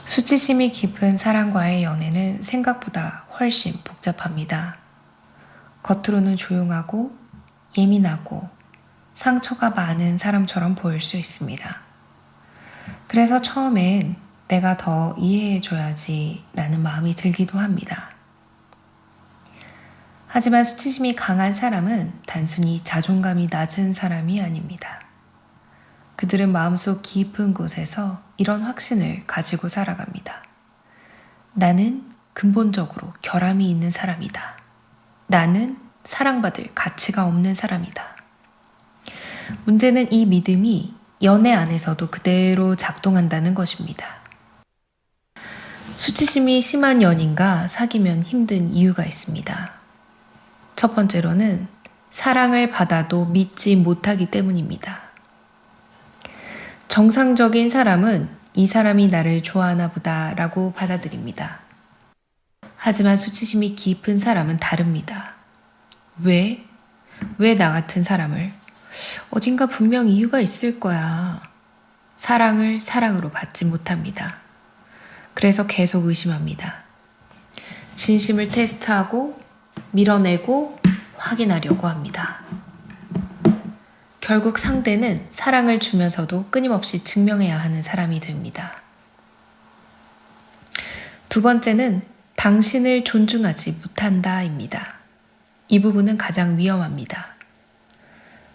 수치심이 깊은 사람과의 연애는 생각보다 훨씬 복잡합니다. 겉으로는 조용하고 예민하고 상처가 많은 사람처럼 보일 수 있습니다. 그래서 처음엔 내가 더 이해해줘야지 라는 마음이 들기도 합니다. 하지만 수치심이 강한 사람은 단순히 자존감이 낮은 사람이 아닙니다. 그들은 마음속 깊은 곳에서 이런 확신을 가지고 살아갑니다. 나는 근본적으로 결함이 있는 사람이다. 나는 사랑받을 가치가 없는 사람이다. 문제는 이 믿음이 연애 안에서도 그대로 작동한다는 것입니다. 수치심이 심한 연인과 사귀면 힘든 이유가 있습니다. 첫 번째로는 사랑을 받아도 믿지 못하기 때문입니다. 정상적인 사람은 이 사람이 나를 좋아하나 보다 라고 받아들입니다. 하지만 수치심이 깊은 사람은 다릅니다. 왜 나 같은 사람을? 어딘가 분명 이유가 있을 거야. 사랑을 사랑으로 받지 못합니다. 그래서 계속 의심합니다. 진심을 테스트하고 밀어내고 확인하려고 합니다. 결국 상대는 사랑을 주면서도 끊임없이 증명해야 하는 사람이 됩니다. 두 번째는 당신을 존중하지 못한다입니다. 이 부분은 가장 위험합니다.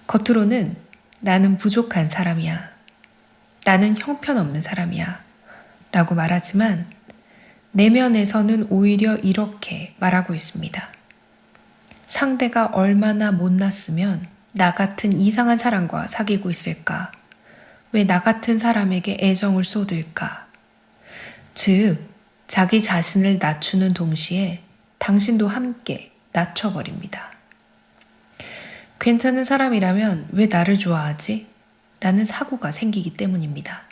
겉으로는 나는 부족한 사람이야. 나는 형편없는 사람이야. 라고 말하지만 내면에서는 오히려 이렇게 말하고 있습니다. 상대가 얼마나 못났으면 나 같은 이상한 사람과 사귀고 있을까? 왜 나 같은 사람에게 애정을 쏟을까? 즉, 자기 자신을 낮추는 동시에 당신도 함께 낮춰버립니다. 괜찮은 사람이라면 왜 나를 좋아하지? 라는 사고가 생기기 때문입니다.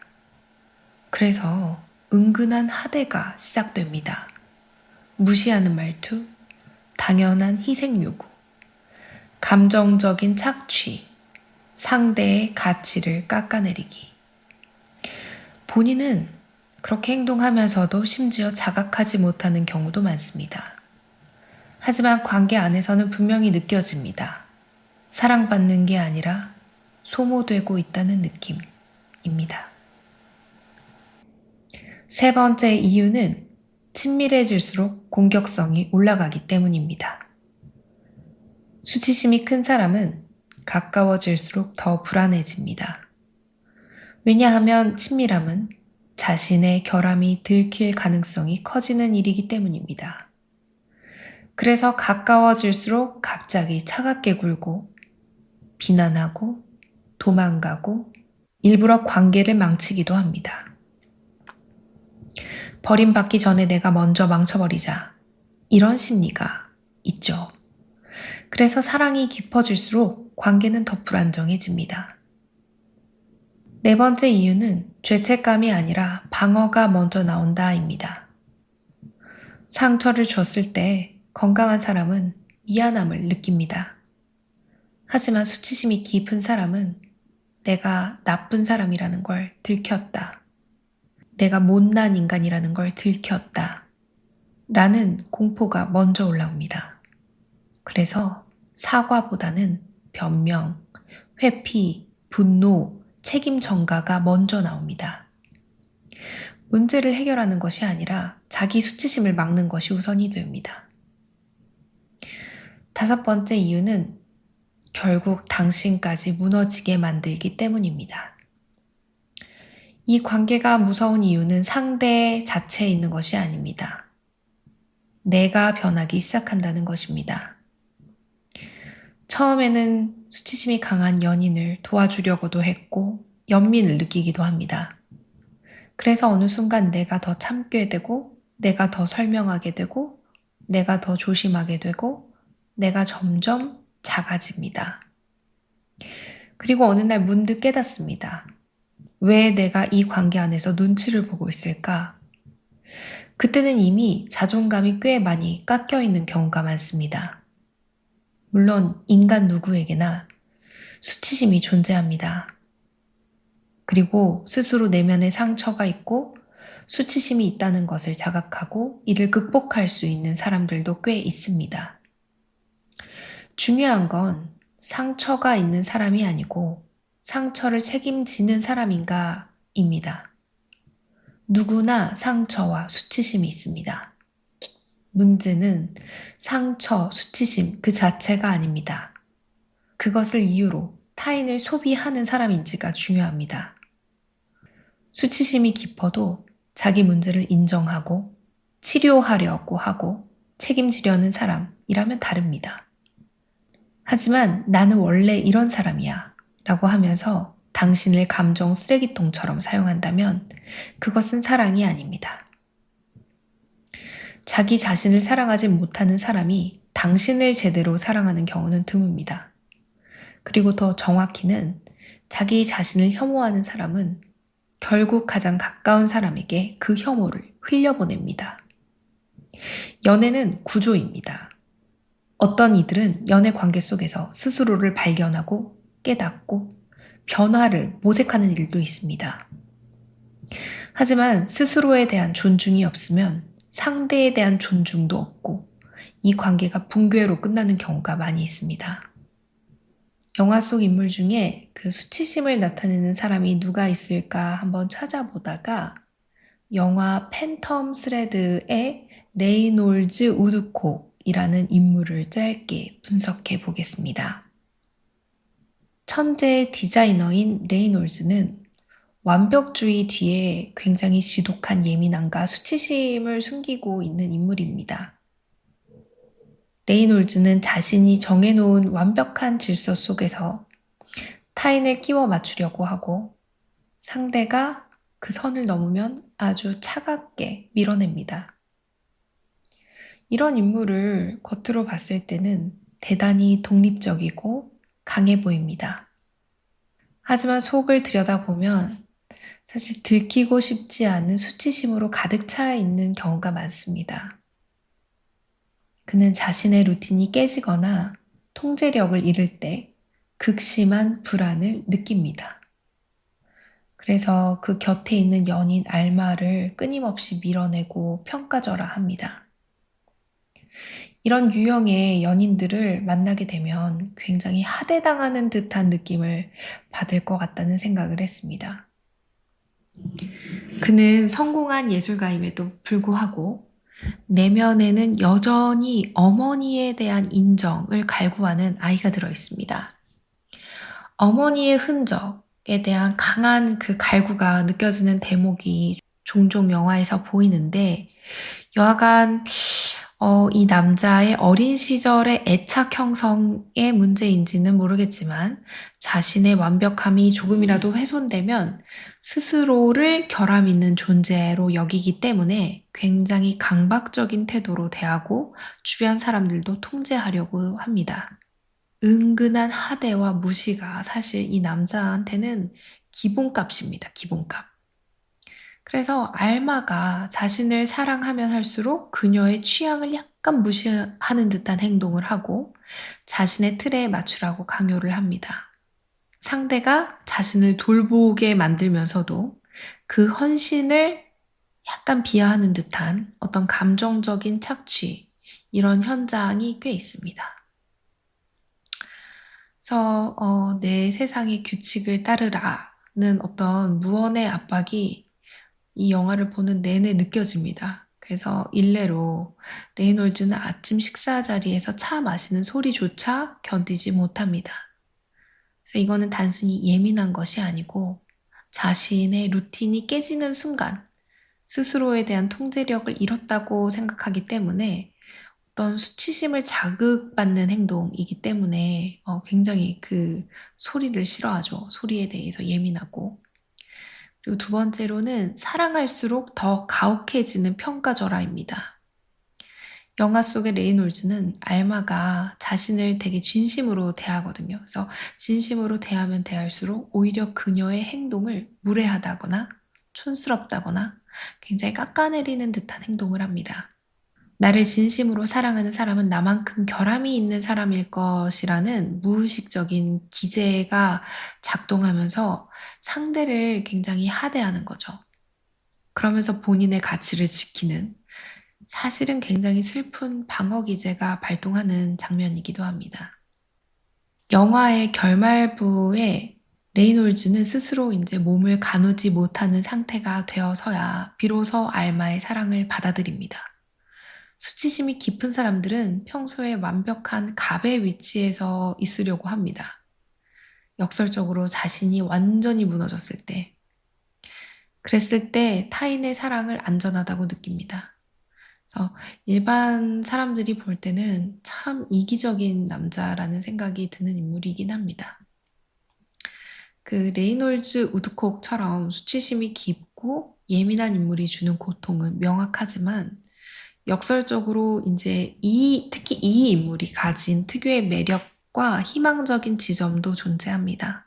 그래서 은근한 하대가 시작됩니다. 무시하는 말투, 당연한 희생 요구, 감정적인 착취, 상대의 가치를 깎아내리기. 본인은 그렇게 행동하면서도 심지어 자각하지 못하는 경우도 많습니다. 하지만 관계 안에서는 분명히 느껴집니다. 사랑받는 게 아니라 소모되고 있다는 느낌입니다. 세 번째 이유는 친밀해질수록 공격성이 올라가기 때문입니다. 수치심이 큰 사람은 가까워질수록 더 불안해집니다. 왜냐하면 친밀함은 자신의 결함이 들킬 가능성이 커지는 일이기 때문입니다. 그래서 가까워질수록 갑자기 차갑게 굴고 비난하고 도망가고 일부러 관계를 망치기도 합니다. 버림받기 전에 내가 먼저 망쳐버리자. 이런 심리가 있죠. 그래서 사랑이 깊어질수록 관계는 더 불안정해집니다. 네 번째 이유는 죄책감이 아니라 방어가 먼저 나온다입니다. 상처를 줬을 때 건강한 사람은 미안함을 느낍니다. 하지만 수치심이 깊은 사람은 내가 나쁜 사람이라는 걸 들켰다. 내가 못난 인간이라는 걸 들켰다. 라는 공포가 먼저 올라옵니다. 그래서 사과보다는 변명, 회피, 분노, 책임 전가가 먼저 나옵니다. 문제를 해결하는 것이 아니라 자기 수치심을 막는 것이 우선이 됩니다. 다섯 번째 이유는 결국 당신까지 무너지게 만들기 때문입니다. 이 관계가 무서운 이유는 상대 자체에 있는 것이 아닙니다. 내가 변하기 시작한다는 것입니다. 처음에는 수치심이 강한 연인을 도와주려고도 했고 연민을 느끼기도 합니다. 그래서 어느 순간 내가 더 참게 되고 내가 더 설명하게 되고 내가 더 조심하게 되고 내가 점점 작아집니다. 그리고 어느 날 문득 깨닫습니다. 왜 내가 이 관계 안에서 눈치를 보고 있을까? 그때는 이미 자존감이 꽤 많이 깎여 있는 경우가 많습니다. 물론 인간 누구에게나 수치심이 존재합니다. 그리고 스스로 내면에 상처가 있고 수치심이 있다는 것을 자각하고 이를 극복할 수 있는 사람들도 꽤 있습니다. 중요한 건 상처가 있는 사람이 아니고 상처를 책임지는 사람인가입니다. 누구나 상처와 수치심이 있습니다. 문제는 상처, 수치심 그 자체가 아닙니다. 그것을 이유로 타인을 소비하는 사람인지가 중요합니다. 수치심이 깊어도 자기 문제를 인정하고 치료하려고 하고 책임지려는 사람이라면 다릅니다. 하지만 나는 원래 이런 사람이야 라고 하면서 당신을 감정 쓰레기통처럼 사용한다면 그것은 사랑이 아닙니다. 자기 자신을 사랑하지 못하는 사람이 당신을 제대로 사랑하는 경우는 드뭅니다. 그리고 더 정확히는 자기 자신을 혐오하는 사람은 결국 가장 가까운 사람에게 그 혐오를 흘려보냅니다. 연애는 구조입니다. 어떤 이들은 연애 관계 속에서 스스로를 발견하고 깨닫고 변화를 모색하는 일도 있습니다. 하지만 스스로에 대한 존중이 없으면 상대에 대한 존중도 없고 이 관계가 붕괴로 끝나는 경우가 많이 있습니다. 영화 속 인물 중에 그 수치심을 나타내는 사람이 누가 있을까 한번 찾아보다가 영화 팬텀 스레드의 레이놀즈 우드콕이라는 인물을 짧게 분석해 보겠습니다. 천재 디자이너인 레이놀즈는 완벽주의 뒤에 굉장히 지독한 예민함과 수치심을 숨기고 있는 인물입니다. 레이놀즈는 자신이 정해놓은 완벽한 질서 속에서 타인을 끼워 맞추려고 하고 상대가 그 선을 넘으면 아주 차갑게 밀어냅니다. 이런 인물을 겉으로 봤을 때는 대단히 독립적이고 강해 보입니다. 하지만 속을 들여다보면 사실 들키고 싶지 않은 수치심으로 가득 차 있는 경우가 많습니다. 그는 자신의 루틴이 깨지거나 통제력을 잃을 때 극심한 불안을 느낍니다. 그래서 그 곁에 있는 연인 알마를 끊임없이 밀어내고 평가절하합니다. 이런 유형의 연인들을 만나게 되면 굉장히 하대당하는 듯한 느낌을 받을 것 같다는 생각을 했습니다. 그는 성공한 예술가임에도 불구하고 내면에는 여전히 어머니에 대한 인정을 갈구하는 아이가 들어 있습니다. 어머니의 흔적에 대한 강한 그 갈구가 느껴지는 대목이 종종 영화에서 보이는데 여하간 이 남자의 어린 시절의 애착 형성의 문제인지는 모르겠지만 자신의 완벽함이 조금이라도 훼손되면 스스로를 결함 있는 존재로 여기기 때문에 굉장히 강박적인 태도로 대하고 주변 사람들도 통제하려고 합니다. 은근한 하대와 무시가 사실 이 남자한테는 기본값입니다. 기본값. 그래서 알마가 자신을 사랑하면 할수록 그녀의 취향을 약간 무시하는 듯한 행동을 하고 자신의 틀에 맞추라고 강요를 합니다. 상대가 자신을 돌보게 만들면서도 그 헌신을 약간 비하하는 듯한 어떤 감정적인 착취, 이런 현장이 꽤 있습니다. 그래서 내 세상의 규칙을 따르라는 어떤 무언의 압박이 이 영화를 보는 내내 느껴집니다. 그래서 일례로 레이놀즈는 아침 식사 자리에서 차 마시는 소리조차 견디지 못합니다. 그래서 이거는 단순히 예민한 것이 아니고 자신의 루틴이 깨지는 순간 스스로에 대한 통제력을 잃었다고 생각하기 때문에 어떤 수치심을 자극받는 행동이기 때문에 굉장히 그 소리를 싫어하죠. 소리에 대해서 예민하고. 그리고 두 번째로는 사랑할수록 더 가혹해지는 평가절하입니다. 영화 속의 레이놀즈는 알마가 자신을 되게 진심으로 대하거든요. 그래서 진심으로 대하면 대할수록 오히려 그녀의 행동을 무례하다거나 촌스럽다거나 굉장히 깎아내리는 듯한 행동을 합니다. 나를 진심으로 사랑하는 사람은 나만큼 결함이 있는 사람일 것이라는 무의식적인 기제가 작동하면서 상대를 굉장히 하대하는 거죠. 그러면서 본인의 가치를 지키는 사실은 굉장히 슬픈 방어 기제가 발동하는 장면이기도 합니다. 영화의 결말부에 레이놀즈는 스스로 이제 몸을 가누지 못하는 상태가 되어서야 비로소 알마의 사랑을 받아들입니다. 수치심이 깊은 사람들은 평소에 완벽한 갑의 위치에서 있으려고 합니다. 역설적으로 자신이 완전히 무너졌을 때, 그랬을 때 타인의 사랑을 안전하다고 느낍니다. 그래서 일반 사람들이 볼 때는 참 이기적인 남자라는 생각이 드는 인물이긴 합니다. 그 레이놀즈 우드콕처럼 수치심이 깊고 예민한 인물이 주는 고통은 명확하지만 역설적으로 이제 특히 이 인물이 가진 특유의 매력과 희망적인 지점도 존재합니다.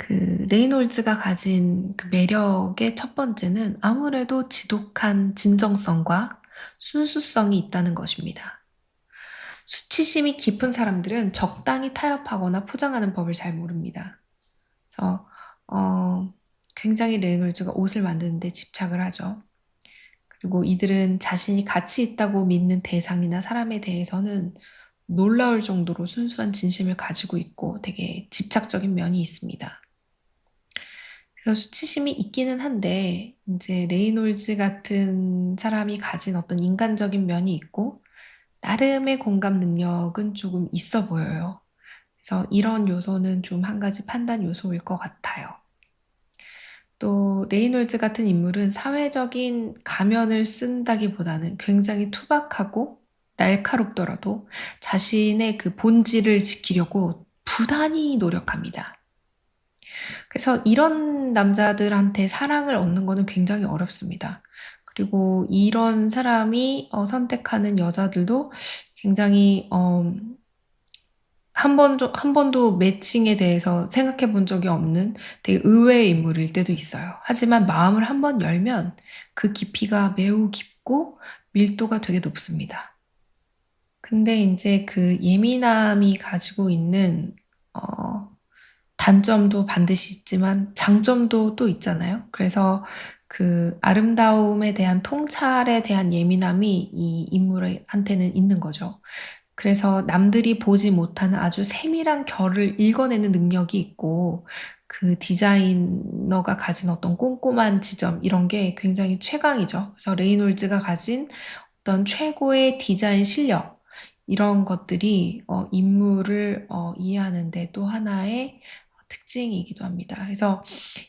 그 레이놀즈가 가진 그 매력의 첫 번째는 아무래도 지독한 진정성과 순수성이 있다는 것입니다. 수치심이 깊은 사람들은 적당히 타협하거나 포장하는 법을 잘 모릅니다. 그래서 굉장히 레이놀즈가 옷을 만드는데 집착을 하죠. 그리고 이들은 자신이 가치 있다고 믿는 대상이나 사람에 대해서는 놀라울 정도로 순수한 진심을 가지고 있고 되게 집착적인 면이 있습니다. 그래서 수치심이 있기는 한데 이제 레이놀즈 같은 사람이 가진 어떤 인간적인 면이 있고 나름의 공감 능력은 조금 있어 보여요. 그래서 이런 요소는 좀 한 가지 판단 요소일 것 같아요. 또 레이놀즈 같은 인물은 사회적인 가면을 쓴다기보다는 굉장히 투박하고 날카롭더라도 자신의 그 본질을 지키려고 부단히 노력합니다. 그래서 이런 남자들한테 사랑을 얻는 거는 굉장히 어렵습니다. 그리고 이런 사람이 선택하는 여자들도 굉장히 한 번도 매칭에 대해서 생각해 본 적이 없는 되게 의외의 인물일 때도 있어요. 하지만 마음을 한 번 열면 그 깊이가 매우 깊고 밀도가 되게 높습니다. 근데 이제 그 예민함이 가지고 있는 단점도 반드시 있지만 장점도 또 있잖아요. 그래서 그 아름다움에 대한 통찰에 대한 예민함이 이 인물한테는 있는 거죠. 그래서 남들이 보지 못하는 아주 세밀한 결을 읽어내는 능력이 있고 그 디자이너가 가진 어떤 꼼꼼한 지점 이런 게 굉장히 최강이죠. 그래서 레이놀즈가 가진 어떤 최고의 디자인 실력 이런 것들이 인물을 이해하는 데 또 하나의 특징이기도 합니다. 그래서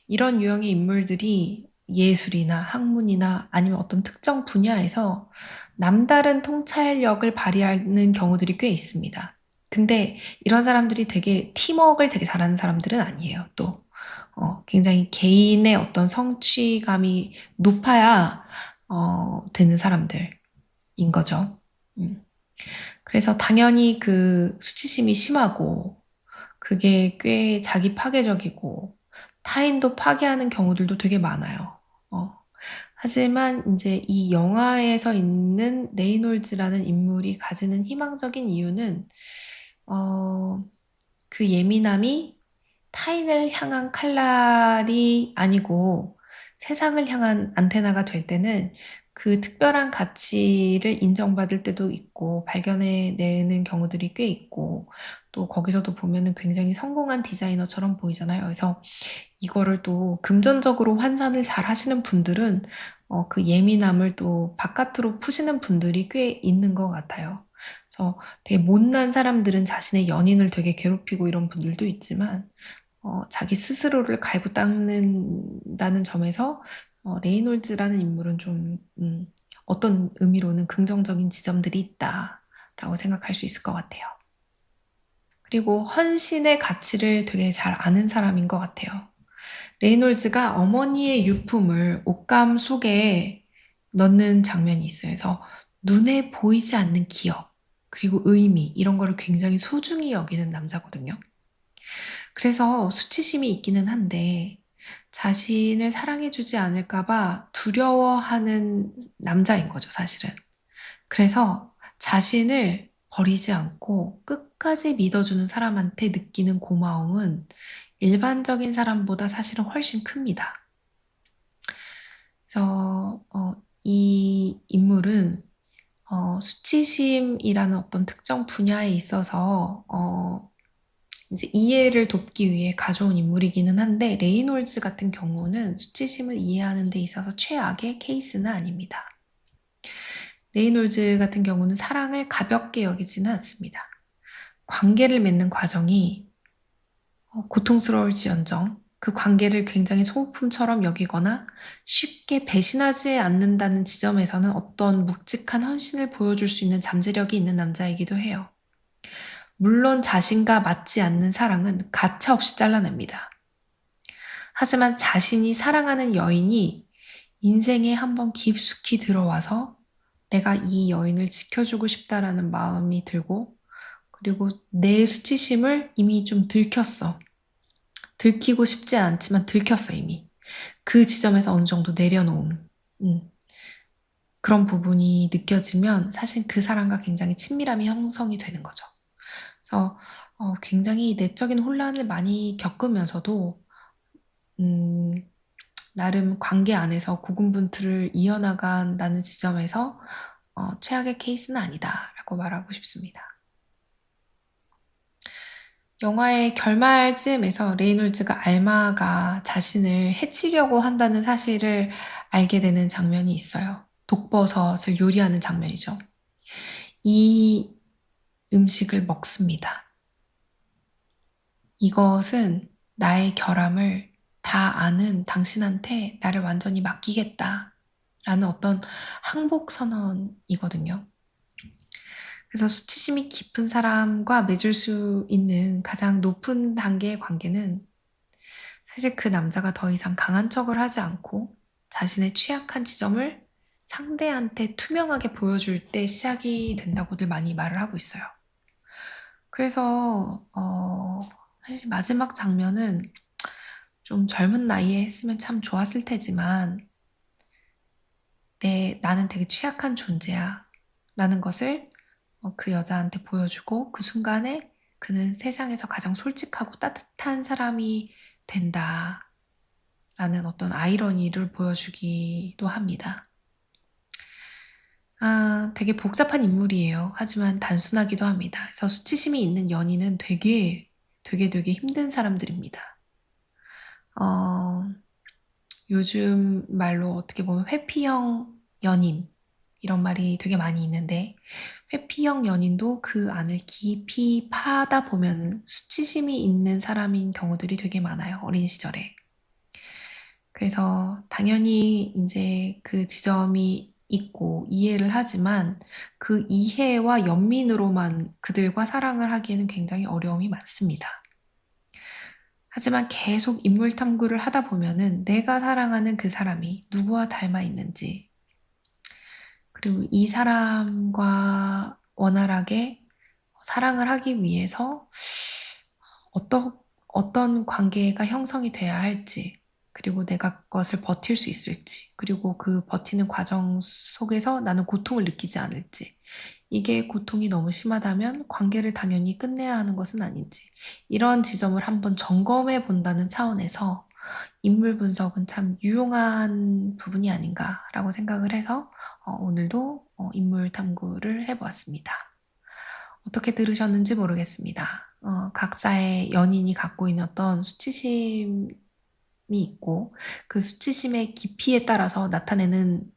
이런 유형의 인물들이 예술이나 학문이나 아니면 어떤 특정 분야에서 남다른 통찰력을 발휘하는 경우들이 꽤 있습니다. 근데 이런 사람들이 되게 팀워크를 되게 잘하는 사람들은 아니에요. 또 굉장히 개인의 어떤 성취감이 높아야 되는 사람들인 거죠. 그래서 당연히 그 수치심이 심하고 그게 꽤 자기 파괴적이고 타인도 파괴하는 경우들도 되게 많아요. 하지만 이제 이 영화에서 있는 레이놀즈라는 인물이 가지는 희망적인 이유는 그 예민함이 타인을 향한 칼날이 아니고 세상을 향한 안테나가 될 때는 그 특별한 가치를 인정받을 때도 있고 발견해내는 경우들이 꽤 있고 또 거기서도 보면은 굉장히 성공한 디자이너처럼 보이잖아요. 그래서 이거를 또 금전적으로 환산을 잘 하시는 분들은 그 예민함을 또 바깥으로 푸시는 분들이 꽤 있는 것 같아요. 그래서 되게 못난 사람들은 자신의 연인을 되게 괴롭히고 이런 분들도 있지만 자기 스스로를 갈고 닦는다는 점에서 레이놀즈라는 인물은 좀 어떤 의미로는 긍정적인 지점들이 있다라고 생각할 수 있을 것 같아요. 그리고 헌신의 가치를 되게 잘 아는 사람인 것 같아요. 레이놀즈가 어머니의 유품을 옷감 속에 넣는 장면이 있어요. 그래서 눈에 보이지 않는 기억, 그리고 의미, 이런 거를 굉장히 소중히 여기는 남자거든요. 그래서 수치심이 있기는 한데 자신을 사랑해주지 않을까봐 두려워하는 남자인 거죠, 사실은. 그래서 자신을 버리지 않고 끝까지 믿어주는 사람한테 느끼는 고마움은 일반적인 사람보다 사실은 훨씬 큽니다. 그래서 이 인물은 수치심이라는 어떤 특정 분야에 있어서 이제 이해를 돕기 위해 가져온 인물이기는 한데 레이놀즈 같은 경우는 수치심을 이해하는 데 있어서 최악의 케이스는 아닙니다. 레이놀즈 같은 경우는 사랑을 가볍게 여기지는 않습니다. 관계를 맺는 과정이 고통스러울지언정 그 관계를 굉장히 소모품처럼 여기거나 쉽게 배신하지 않는다는 지점에서는 어떤 묵직한 헌신을 보여줄 수 있는 잠재력이 있는 남자이기도 해요. 물론 자신과 맞지 않는 사랑은 가차없이 잘라냅니다. 하지만 자신이 사랑하는 여인이 인생에 한번 깊숙이 들어와서 내가 이 여인을 지켜주고 싶다라는 마음이 들고 그리고 내 수치심을 이미 좀 들켰어. 들키고 싶지 않지만 들켰어, 이미. 그 지점에서 어느 정도 내려놓은 그런 부분이 느껴지면 사실 그 사람과 굉장히 친밀함이 형성이 되는 거죠. 그래서 굉장히 내적인 혼란을 많이 겪으면서도 음, 나름 관계 안에서 고군분투를 이어나간다는 지점에서 최악의 케이스는 아니다라고 말하고 싶습니다. 영화의 결말쯤에서 레이놀즈가 알마가 자신을 해치려고 한다는 사실을 알게 되는 장면이 있어요. 독버섯을 요리하는 장면이죠. 이 음식을 먹습니다. 이것은 나의 결함을 다 아는 당신한테 나를 완전히 맡기겠다. 라는 어떤 항복 선언이거든요. 그래서 수치심이 깊은 사람과 맺을 수 있는 가장 높은 단계의 관계는 사실 그 남자가 더 이상 강한 척을 하지 않고 자신의 취약한 지점을 상대한테 투명하게 보여줄 때 시작이 된다고들 많이 말을 하고 있어요. 그래서 사실 마지막 장면은 좀 젊은 나이에 했으면 참 좋았을 테지만 나는 되게 취약한 존재야 라는 것을 그 여자한테 보여주고 그 순간에 그는 세상에서 가장 솔직하고 따뜻한 사람이 된다 라는 어떤 아이러니를 보여주기도 합니다. 되게 복잡한 인물이에요. 하지만 단순하기도 합니다. 그래서 수치심이 있는 연인은 되게 힘든 사람들입니다. 어, 요즘 말로 어떻게 보면 회피형 연인, 이런 말이 되게 많이 있는데, 회피형 연인도 그 안을 깊이 파다 보면 수치심이 있는 사람인 경우들이 되게 많아요. 어린 시절에. 그래서 당연히 이제 그 지점이 있고 이해를 하지만 그 이해와 연민으로만 그들과 사랑을 하기에는 굉장히 어려움이 많습니다. 하지만 계속 인물 탐구를 하다 보면은 내가 사랑하는 그 사람이 누구와 닮아 있는지, 그리고 이 사람과 원활하게 사랑을 하기 위해서 어떤 관계가 형성이 돼야 할지, 그리고 내가 그것을 버틸 수 있을지, 그리고 그 버티는 과정 속에서 나는 고통을 느끼지 않을지, 이게 고통이 너무 심하다면 관계를 당연히 끝내야 하는 것은 아닌지, 이런 지점을 한번 점검해 본다는 차원에서 인물 분석은 참 유용한 부분이 아닌가라고 생각을 해서 오늘도 인물 탐구를 해보았습니다. 어떻게 들으셨는지 모르겠습니다. 각자의 연인이 갖고 있는 어떤 수치심이 있고 그 수치심의 깊이에 따라서 나타내는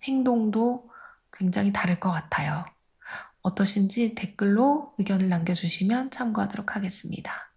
행동도 굉장히 다를 것 같아요. 어떠신지 댓글로 의견을 남겨주시면 참고하도록 하겠습니다.